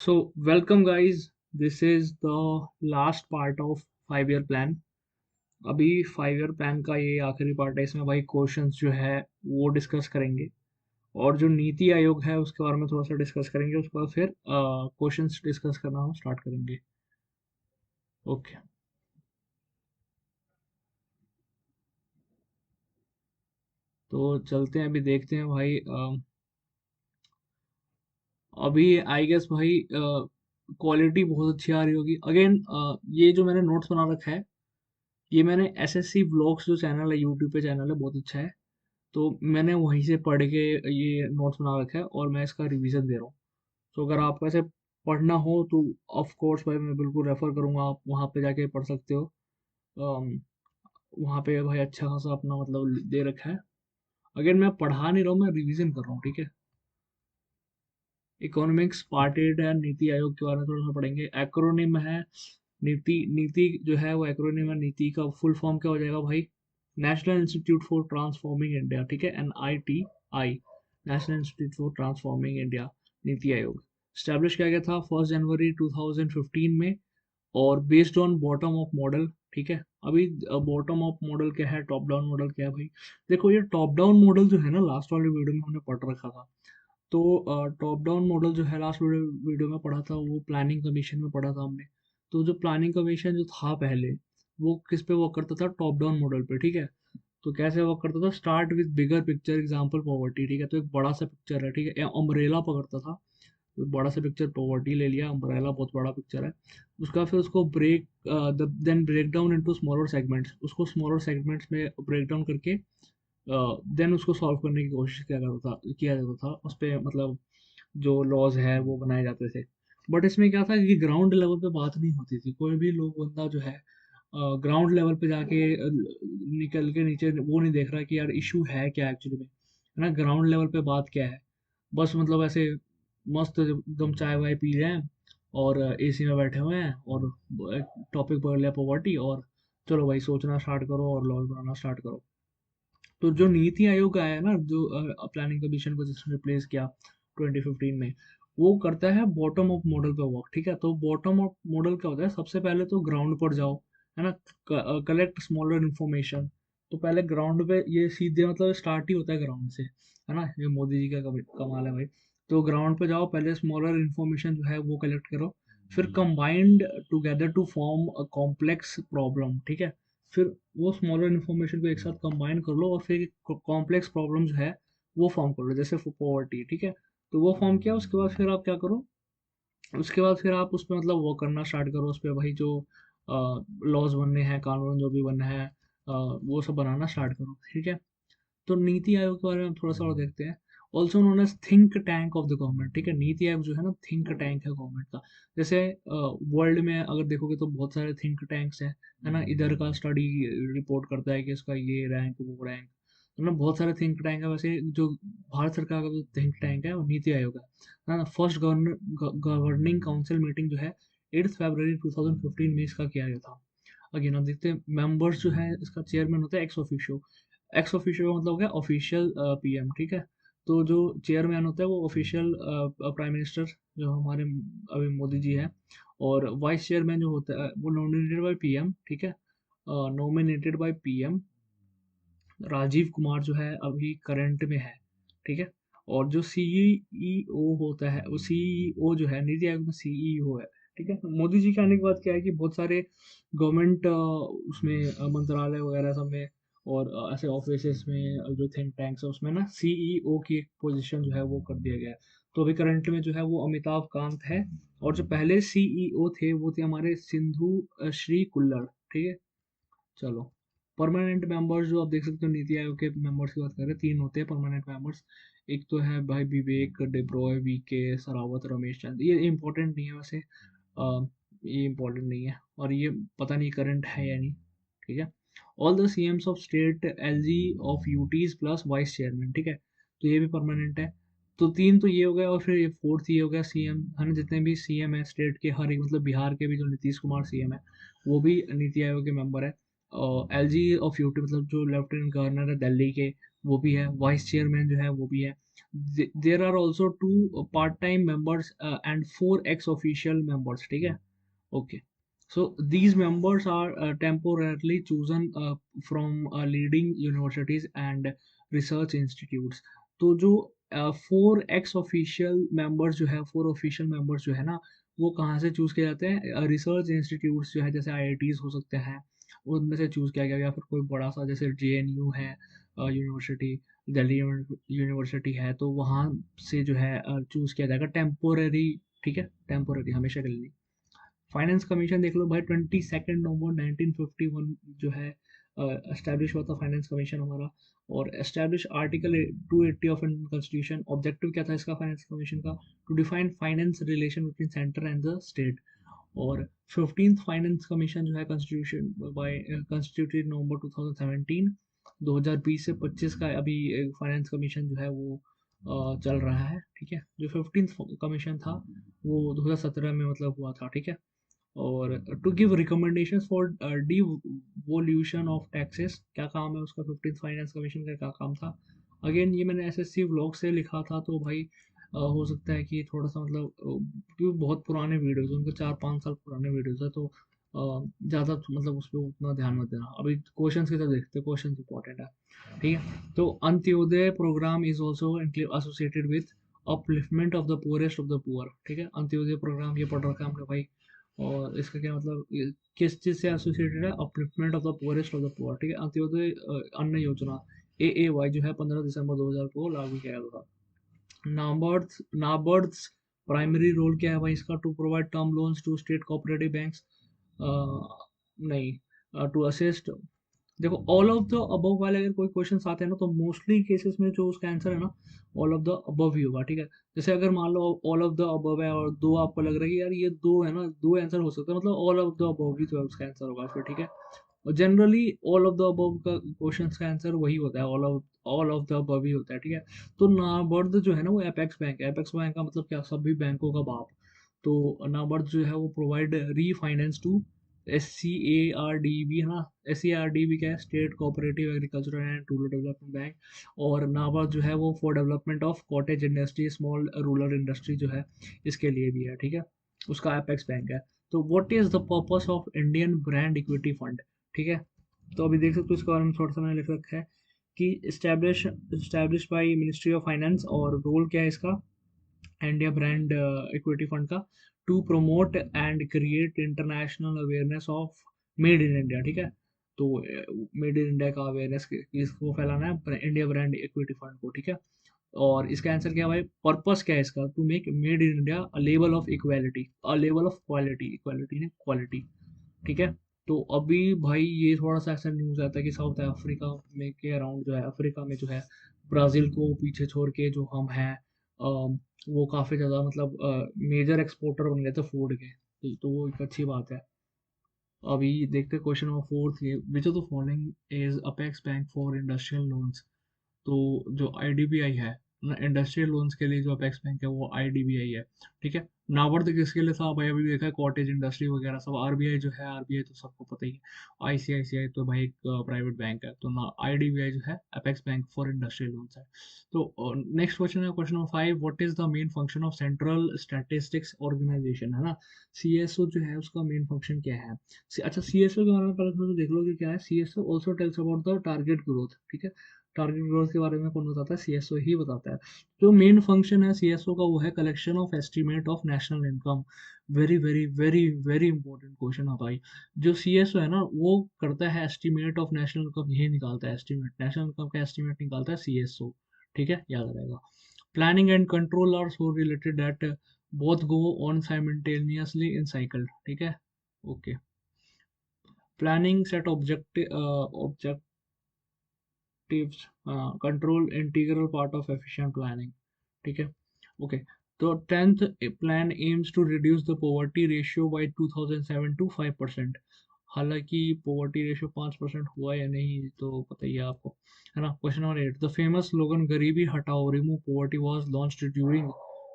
So, welcome guys. This is the last part of 5 year plan. अभी 5 year plan का ये आखिरी part है। इसमें भाई क्वेश्चंस जो है वो डिस्कस करेंगे और जो नीति आयोग है उसके बारे में थोड़ा सा डिस्कस करेंगे। उसके बाद फिर क्वेश्चंस डिस्कस करना हम स्टार्ट करेंगे। ओके, तो चलते हैं, अभी देखते हैं भाई। अभी आई गेस भाई क्वालिटी बहुत अच्छी आ रही होगी। अगेन ये जो मैंने नोट्स बना रखा है, ये मैंने एसएससी व्लॉग्स जो चैनल है, यूट्यूब पे चैनल है, बहुत अच्छा है। तो मैंने वहीं से पढ़ के ये नोट्स बना रखा है और मैं इसका रिवीजन दे रहा हूँ। तो अगर आपको ऐसे पढ़ना हो तो ऑफ कोर्स भाई मैं बिल्कुल रेफर करूँगा, आप वहाँ पे जाके पढ़ सकते हो। अम, वहाँ पे भाई अच्छा खासा अपना मतलब दे रखा है। अगर मैं पढ़ा नहीं रहा हूँ, मैं रिवीजन कर रहा हूँ, ठीक है। इकोनॉमिक्स पार्ट 8 है, नीति आयोग के बारे में थोड़ा सा पढ़ेंगे। एक्रोनिम है नीति। नीति जो है वो एक्रोनिम है। नीति का फुल फॉर्म क्या हो जाएगा भाई? National institute for transforming India, ठीक है, NITI, national institute for transforming India, NITI Aayog. Establish किया गया था 1 जनवरी 2015 में और based on bottom up model, ठीक है। अभी बॉटम अप मॉडल क्या है, टॉप डाउन मॉडल क्या है भाई? देखो, ये टॉप डाउन मॉडल जो है ना, लास्ट वाले वीडियो में हमने पढ़ रखा था। तो टॉप डाउन मॉडल जो है लास्ट वीडियो में पढ़ा था, वो प्लानिंग कमीशन में पढ़ा था हमने। तो जो प्लानिंग कमीशन जो था पहले, वो किस पे वर्क करता था? टॉप डाउन मॉडल पे, ठीक है। तो कैसे वर्क करता था? Start with bigger picture, example poverty, ठीक है। तो एक बड़ा सा पिक्चर है, ठीक है, अम्ब्रेला पकड़ता था। तो बड़ा सा पिक्चर पॉवर्टी ले लिया, अम्ब्रेला बहुत बड़ा पिक्चर है। उसका फिर उसको then break down into smaller segments, उसको स्मॉलर सेगमेंट्स में ब्रेक डाउन करके देन उसको सॉल्व करने की कोशिश किया जाता था उस पे, मतलब जो लॉज है वो बनाए जाते थे। बट इसमें क्या था कि ग्राउंड लेवल पे बात नहीं होती थी। कोई भी लोग बंदा जो है ग्राउंड लेवल पे जाके निकल के नीचे वो नहीं देख रहा कि यार इशू है क्या एक्चुअली में, है ना। ग्राउंड लेवल पे बात क्या है? बस मतलब ऐसे मस्त एकदम चाय वाय पी रहे हैं और एसी में बैठे हुए हैं और टॉपिक पकड़ लिया पॉवर्टी, और चलो भाई सोचना स्टार्ट करो और लॉज बनाना स्टार्ट करो। तो जो नीति आयोग आया है ना, जो प्लानिंग कमीशन को जिसने रिप्लेस किया 2015 में, वो करता है बॉटम अप मॉडल पे वर्क, ठीक है। तो बॉटम अप मॉडल क्या होता है? सबसे पहले तो ग्राउंड पर जाओ, है ना, कलेक्ट स्मॉलर इन्फॉर्मेशन। तो पहले ग्राउंड पे ये सीधे मतलब स्टार्ट ही होता है ग्राउंड से, है ना। ये मोदी जी का कमाल है भाई। तो ग्राउंड पे जाओ, पहले स्मॉलर इन्फॉर्मेशन जो है वो कलेक्ट करो, फिर combined together to form a complex problem, ठीक है। फिर वो स्मॉलर इन्फॉर्मेशन को एक साथ कंबाइन कर लो और फिर कॉम्प्लेक्स प्रॉब्लम जो है वो फॉर्म कर लो, जैसे पॉवर्टी, ठीक है। तो वो फॉर्म किया, उसके बाद फिर आप क्या करो? उसके बाद फिर आप उस पर मतलब वो करना स्टार्ट करो, उस पर भाई जो लॉज बनने हैं, कानून जो भी बनना है, वो सब बनाना स्टार्ट करो, ठीक है। तो नीति आयोग के बारे में थोड़ा सा और देखते हैं। Also known as think tank of the government, ठीक है। नीति आयोग जो है ना, थिंक टैंक है गवर्नमेंट का। जैसे वर्ल्ड में अगर देखोगे तो बहुत सारे थिंक टैंक्स हैं, है ना। इधर का स्टडी रिपोर्ट करता है कि इसका ये रैंक वो रैंक, तो ना बहुत सारे थिंक टैंक है। वैसे जो भारत सरकार का जो थिंक टैंक है वो नीति आयोग है ना। फर्स्ट गवर्निंग काउंसिल मीटिंग जो है 8 फरवरी 2015 में इसका किया गया था। अगेन आप देखते हैं मेंबर्स जो है, इसका चेयरमैन होता है एक्स ऑफिशियो। एक्स ऑफिशियो का मतलब हो गया ऑफिशियल पीएम, ठीक है। तो जो चेयरमैन होता है वो ऑफिशियल प्राइम मिनिस्टर, जो हमारे अभी मोदी जी हैं। और वाइस चेयरमैन जो होता है वो नॉमिनेटेड बाय पीएम, ठीक है, nominated by PM. Rajiv Kumar जो है अभी करंट में है, ठीक है। और जो सीईओ होता है, वो सीईओ जो है नीति आयोग में सीईओ है, ठीक है। तो मोदी जी के आने के बाद क्या है कि बहुत सारे गवर्नमेंट उसमें मंत्रालय वगैरह सब में और ऐसे ऑफिस में जो थिंक टैंक्स है उसमें ना सीईओ की एक पोजीशन जो है वो कर दिया गया है। तो अभी करंट में जो है वो अमिताभ कांत है। और जो पहले सीईओ थे वो थे हमारे सिंधु श्री कुल्लर, ठीक है। चलो, परमानेंट मेंबर्स जो आप देख सकते हो, नीति आयोग के मेंबर्स की बात करें, 3 होते हैं परमानेंट मेंबर्स। एक तो है भाई विवेक डेब्रॉय, वीके सरावत, रमेश चंद। ये इंपॉर्टेंट नहीं है वैसे, ये इंपॉर्टेंट नहीं है और ये पता नहीं करंट है या नहीं, ठीक है। All the CM's of state, LG of UTs plus vice chairman, ठीक है। तो ये भी परमानेंट है। तो 3 तो ये हो गया और फिर ये फोर्थ ये हो गया सीएम, है ना। जितने भी सीएम है स्टेट के, हर एक, मतलब बिहार के भी जो नीतीश कुमार सीएम है वो भी नीति आयोग के मेंबर है। एलजी ऑफ यूटी मतलब जो लेफ्टिनेंट गवर्नर है दिल्ली के, वो भी है। वाइस चेयरमैन जो है वो भी है। There are also 2 part time members and 4 ex official members, ठीक है। Okay, so these members are temporarily chosen from leading universities and research institutes। तो जो 4 एक्स ऑफिशियल मेंबर्स जो है, 4 ऑफिशियल मेंबर्स जो है ना, वो कहाँ से चूज किए जाते हैं? रिसर्च इंस्टीट्यूट्स जो है, जैसे आईआईटीज हो सकते हैं, उनमें से चूज किया गया, या फिर कोई बड़ा सा जैसे जेएनयू है यूनिवर्सिटी, दिल्ली यूनिवर्सिटी है, तो वहाँ से जो है चूज किया जाएगा टेम्पोररी, ठीक है, टेम्पोररी, हमेशा के लिए नहीं। फाइनेंस कमीशन देख लो भाई, 22 नवंबर 1951 जो है एस्टैब्लिश हुआ था फाइनेंस कमीशन हमारा। और establish article 280 of Indian constitution. Objective क्या था इसका, फाइनेंस कमीशन का? To define finance relation between centre and the state. और 15th फाइनेंस कमीशन जो है कॉन्स्टिट्यूशन बाय कॉन्स्टिट्यूटेड नवंबर 2017। 2020 से 25 का अभी फाइनेंस कमीशन जो है वो चल रहा है, ठीक है। जो 15th कमीशन था वो 2017 में मतलब हुआ था, ठीक है। और to give recommendations for devolution of taxes, क्या काम है उसका? 15th फाइनेंस कमीशन का क्या काम था? अगेन ये मैंने एसएससी व्लॉग से लिखा था, तो भाई हो सकता है कि थोड़ा सा मतलब क्योंकि बहुत पुराने वीडियोस, उनके 4-5 साल पुराने वीडियोस है, तो ज़्यादा मतलब उस पर उतना ध्यान मत देना। अभी क्वेश्चंस की तरफ देखते हैं, क्वेश्चन इंपॉर्टेंट है, ठीक है। तो Antyodaya programme is also associated with upliftment of the poorest of the poor, ठीक है। अंत्योदय प्रोग्राम ये पढ़ रखा है हमने भाई। और इसका क्या मतलब, किस चीज़ से एसोसिएटेड है? Upliftment of the poorest of the poor, ठीक है। अंत्योदय अन्न योजना AAY जो है 15 दिसंबर 2000 को लागू किया गया था। नाबार्ड्स प्राइमरी रोल क्या है भाई इसका? To provide term loans to state cooperative banks, नहीं, टू असिस्ट। देखो ऑल ऑफ द अबव वाले अगर कोई क्वेश्चन आते हैं ना, तो मोस्टली केसेस में जो उसका आंसर है ना, ऑल ऑफ द अबव ही होगा, ठीक है। जैसे अगर मान लो ऑल ऑफ द अबव है और दो आपको लग रहा है कि यार ये दो है ना, दो आंसर हो सकता है, मतलब ऑल ऑफ द अबव ही तो है उसका आंसर होगा फिर, ठीक है। और generally all of the above का क्वेश्चंस का आंसर वही होता है, ऑल ऑफ द अबव ही होता है, ठीक है। तो नाबार्ड जो है ना, वो एपेक्स बैंक है। एपेक्स बैंक का मतलब क्या? सभी बैंकों का बाप। तो नाबार्ड जो है वो प्रोवाइड रीफाइनेंस टू SCARDB, है ना। SCARDB क्या है? State cooperative agricultural and rural development bank. और नाबार्ड जो है वो for development of cottage industry, small rural industry जो है, इसके लिए भी है, ठीक है। उसका एपेक्स बैंक है। तो what is the purpose of Indian brand equity fund, ठीक है। तो अभी देख सकते हो इसके बारे में थोड़ा सा मैंने लिख रखा है कि establish by ministry of finance. और रोल क्या है इसका इंडिया ब्रांड इक्विटी फंड का? To promote and create international awareness of made in India, ठीक है। तो मेड इन इंडिया का अवेयरनेस इसको फैलाना है इंडिया ब्रांड इक्विटी फंड को, ठीक है। और इसका आंसर क्या है भाई? पर्पस क्या है इसका? To make made in India a level of equality, a level of quality, equality ने क्वालिटी, ठीक है। तो अभी भाई ये थोड़ा सा ऐसा न्यूज़ आता है कि साउथ अफ्रीका में के अराउंड जो है, अफ्रीका में जो है, ब्राज़ील को पीछे छोड़ के जो हम हैं, वो काफ़ी ज़्यादा मतलब मेजर एक्सपोर्टर बन गए थे फूड के। तो वो एक अच्छी बात है। अभी देखते हैं क्वेश्चन नंबर 4 ये, which of the following is apex bank for industrial loans? तो जो आईडीबीआई है ना, इंडस्ट्रियल लोन्स के लिए जो अपेक्स बैंक है वो आईडीबीआई है, ठीक है। नाबार्ड किसके लिए था भाई? अभी देखा है कॉटेज इंडस्ट्री वगैरह सब। आरबीआई जो है, आरबीआई तो सबको पता ही है। आईसीआईसीआई तो भाई एक प्राइवेट बैंक है। तो ना आईडीबीआई जो है apex bank for industrial loans है। तो नेक्स्ट क्वेश्चन है, question number 5, what is the main function of central statistics organisation, है ना। सीएसओ जो है उसका मेन फंक्शन क्या है? अच्छा, सीएसओ के बारे में पहले थोड़ा देख लो कि क्या है। CSO also tells about the target growth, ठीक है। टारगेट ग्रोथ के बारे में कौन बताता है? सीएसओ ही बताता है। जो मेन फंक्शन है सीएसओ का वो है collection of estimate of national income. Very very very very important question है भाई। जो सीएसओ है ना, वो करता है एस्टीमेट ऑफ नेशनल इनकम, यही निकालता है एस्टीमेट, नेशनल इनकम का एस्टीमेट निकालता है सीएसओ, ठीक है, याद रहेगा। Planning and control are so related that both go on simultaneously in cycle, ठीक है। Okay, planning set objective objectives, control integral part of efficient planning, ठीक है। ओके, तो 10th plan aims to reduce the poverty ratio by 2007 to 5%। हालांकि poverty ratio 5% हुआ या नहीं तो पता ही है आपको, है ना। Question number 8, the famous slogan गरीबी हटाओ remove poverty was launched during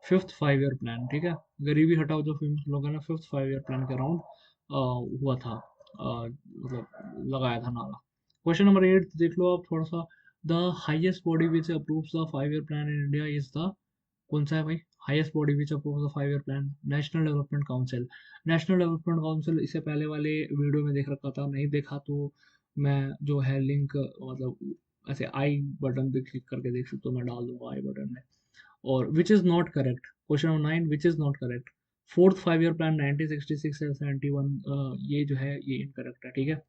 5th 5 year plan, ठीक है। गरीबी हटाओ जो फेमस स्लोगन है 5th 5 ईयर प्लान के अराउंड हुआ था, मतलब लगाया था नारा। क्वेश्चन नंबर 8 देख लो आप थोड़ा सा। The highest body which approves the 5 year plan in India is the, कौन सा है भाई highest body which approves the 5 year plan? National Development council. National Development council इससे पहले वाले वीडियो में देख रखा था, नहीं देखा तो मैं जो है लिंक मतलब ऐसे आई बटन पे क्लिक करके देख सकते हो, मैं डाल दूंगा आई बटन में। और which is not correct, question number 9, which is not correct? Fourth 5 year plan 1966 या 71, ये जो है ये इनकरेक्ट है, ठीक है।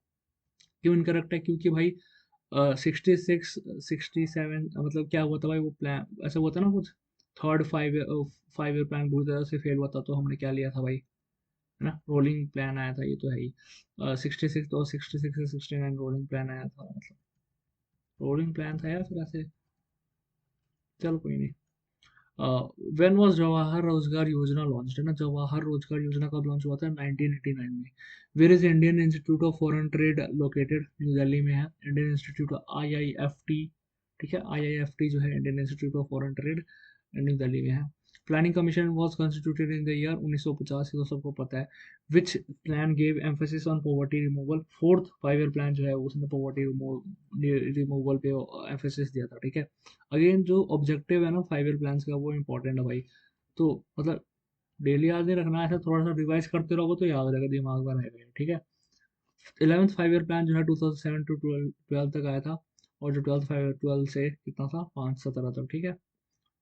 क्यों इनकरेक्ट है? क्योंकि भाई 66 67 मतलब क्या हुआ था भाई, वो प्लान ऐसा हुआ था ना कुछ, थर्ड 5 ईयर प्लान बुरी तरह से फेल हुआ था, तो हमने क्या लिया था भाई, है ना, रोलिंग प्लान आया था, ये तो है ही। 66 और 66 से 69 रोलिंग प्लान आया था, मतलब रोलिंग प्लान था या फिर ऐसे, चलो कोई नहीं। व्हेन वाज जवाहर रोजगार योजना लॉन्च, है ना, जवाहर रोजगार योजना कब लॉन्च हुआ था? 1989 में। Where is Indian Institute of Foreign Trade located? New Delhi में है इंडियन इंस्टीट्यूट, IIFT, ठीक है, IIFT जो है Indian Institute of Foreign trade, new Delhi में है। Planning commission was constituted in the year 1950, ये तो सबको पता है। विच plan gave emphasis on poverty removal? Fourth 5 year plan जो है उसने पॉवर्टी रिमूवल पे एम्फेसिस दिया था, ठीक है। अगेन जो ऑब्जेक्टिव है ना 5 ईयर प्लान्स का, वो इंपॉर्टेंट है भाई। तो मतलब डेली याद नहीं रखना, ऐसा थोड़ा सा रिवाइज करते रहोगे तो याद रहेगा, दिमाग में रहेगा, ठीक है। 11th 5 ईयर प्लान जो है 2007 टू 12 तक आया था, और जो 12 से कितना था, 5-17 तक, ठीक है।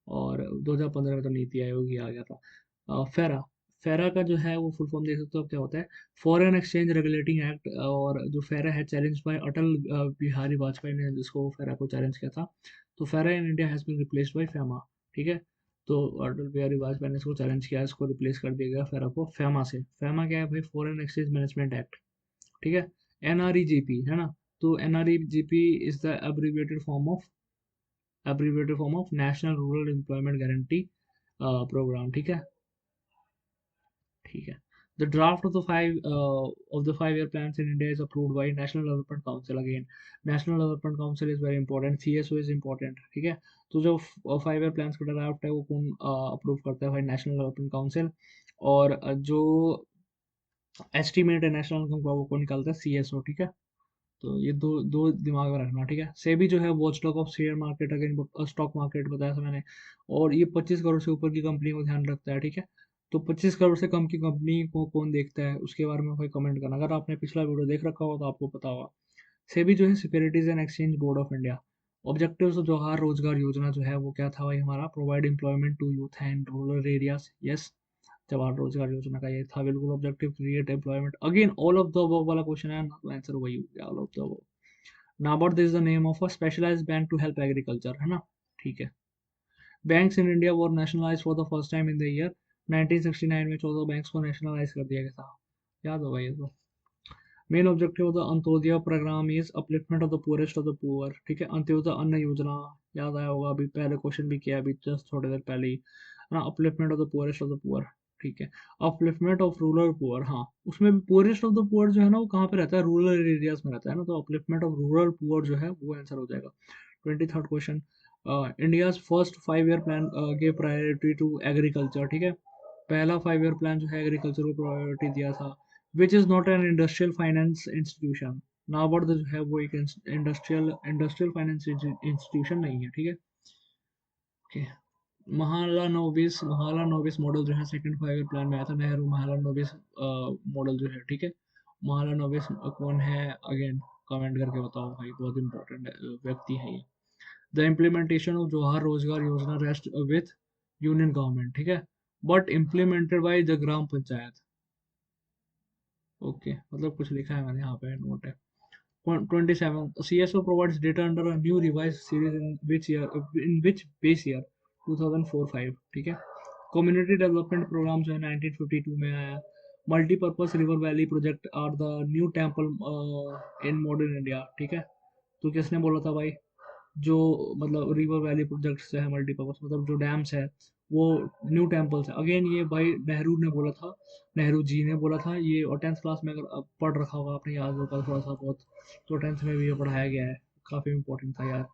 और 2015 में तो नीति आयोग ही आ गया था। फेरा, फेरा का जो है वो फुल फॉर्म देख सकते हो, क्या होता है? Foreign Exchange Regulating Act. और जो फेरा है चैलेंज बाय अटल बिहारी वाजपेयी ने जिसको फेरा को चैलेंज किया था, तो FERA in India has been replaced by FEMA, ठीक है। तो अटल बिहारी वाजपेयी ने इसको चैलेंज किया, इसको रिप्लेस कर दिया गया फेरा को फेमा से। फेमा क्या है भाई? फॉरेन एक्सचेंज मैनेजमेंट एक्ट, ठीक है। NREGP है ना, तो NREGP is the abbreviated form of National Rural Employment Guarantee Programme, ठीक है, ठीक है। The draft of the 5 year plan in India is approved by National Development Council. Again National Development Council is very important, CSO is important, ठीक है। तो जो 5 year plan का draft है वो कौन अप्रूव करता है भाई? National Development council. और जो एस्टिमेट है नेशनल इनकम का वो कौन निकालता है? CSO, ठीक है। तो ये दो दो दिमाग में रखना, ठीक है। सेबी जो है watchdog of share market, again stock market बताया था मैंने। और ये 25 करोड़ से ऊपर की कंपनी को ध्यान रखता है, ठीक है। तो 25 करोड़ से कम की कंपनी को कौन देखता है, उसके बारे में कोई कमेंट करना, अगर आपने पिछला वीडियो देख रखा हो तो आपको पता होगा। सेबी जो है Securities and Exchange Board of India. Objectives of Jawahar Rozgar Yojana जो है वो क्या था भाई हमारा? Provide employment to youth and rural areas, yes. Jawahar Rozgar Yojana का ये था बिल्कुल objective, create employment. Again all of the above वाला क्वेश्चन है ना, तो आंसर वही हो गया, all of the above. NABARD is the name of a specialised bank to help agriculture, है ना, ठीक है। Banks in India were nationalise for the first time in the year 1969 में 14 बैंक्स को नेशनलाइज कर दिया गया था, याद होगा ये तो। Main objective of the Antyodaya programme is upliftment of the poorest of the poor, ठीक है। अंत्योदय अन्न योजना, याद आया होगा, अभी पहले क्वेश्चन भी किया अभी जस्ट थोड़ी देर पहले ही, है ना। Upliftment of the poorest of the poor, ठीक है। अपलिफ्टमेंट ऑफ रूरल पुअर, हाँ, उसमें भी पुअरेस्ट ऑफ द पुअर जो है ना वो कहाँ पे रहता है? रूरल एरियाज में रहता है ना, तो अपलिफ्टमेंट ऑफ रूरल पुअर जो है वो आंसर हो जाएगा। 23rd question, India's first 5 year plan give priority to agriculture, ठीक है। पहला 5 ईयर प्लान जो है एग्रीकल्चर को प्रायोरिटी दिया था। Which is not an industrial finance institution. NABARD जो है वो एक इंडस्ट्रियल फाइनेंस इंस्टीट्यूशन नहीं है, ठीक है। ओके। महालानोबिस मॉडल जो है सेकंड 5 ईयर प्लान में आया था, नेहरू महालानोबिस मॉडल जो है, ठीक है। महालानोबिस कौन है? अगेन कमेंट करके बताओ भाई, बहुत इंपॉर्टेंट व्यक्ति है ये। The implementation of Jawahar Rozgar योजना रेस्ट विथ यूनियन गवर्नमेंट, ठीक है, but implemented by the gram panchayat. Okay, मतलब कुछ लिखा है मैंने यहाँ पे, नोट है। 27 CSO provides data under a new revised series in which base year 2004-5, ठीक है। कम्युनिटी डेवलपमेंट प्रोग्राम जो है 1952 में आया। Multipurpose river valley project are the new temple in modern India, ठीक है। तो किसने बोला था भाई? जो मतलब रिवर वैली प्रोजेक्ट्स है मल्टीपर्पज, मतलब जो डैम्स है वो न्यू टेम्पल्स है। अगेन ये भाई नेहरू ने बोला था, नेहरू जी ने बोला था ये, और 10th क्लास में अगर आप पढ़ रखा होगा आपने, याद होगा थोड़ा सा बहुत, तो 10th में भी ये पढ़ाया गया है, काफ़ी इंपॉर्टेंट था यार।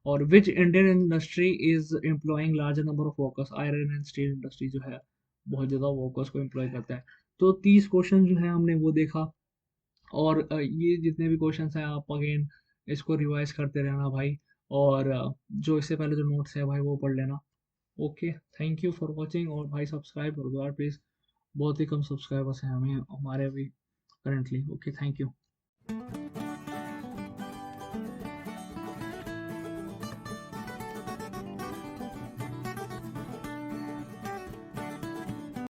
और which Indian industry is employing larger number of workers? Iron and steel industry जो है बहुत ज़्यादा वर्कर्स को एम्प्लॉय करता है। तो 30 क्वेश्चन जो है हमने वो देखा। और ये जितने भी क्वेश्चंस हैं आप अगेन इसको रिवाइज करते रहना भाई। और जो इससे पहले जो नोट्स है भाई वो पढ़ लेना। Okay, thank you for watching, और भाई सब्सक्राइब कर दो यार प्लीज़, बहुत ही कम सब्सक्राइबर्स हैं हमें हमारे अभी करंटली। Okay, thank you.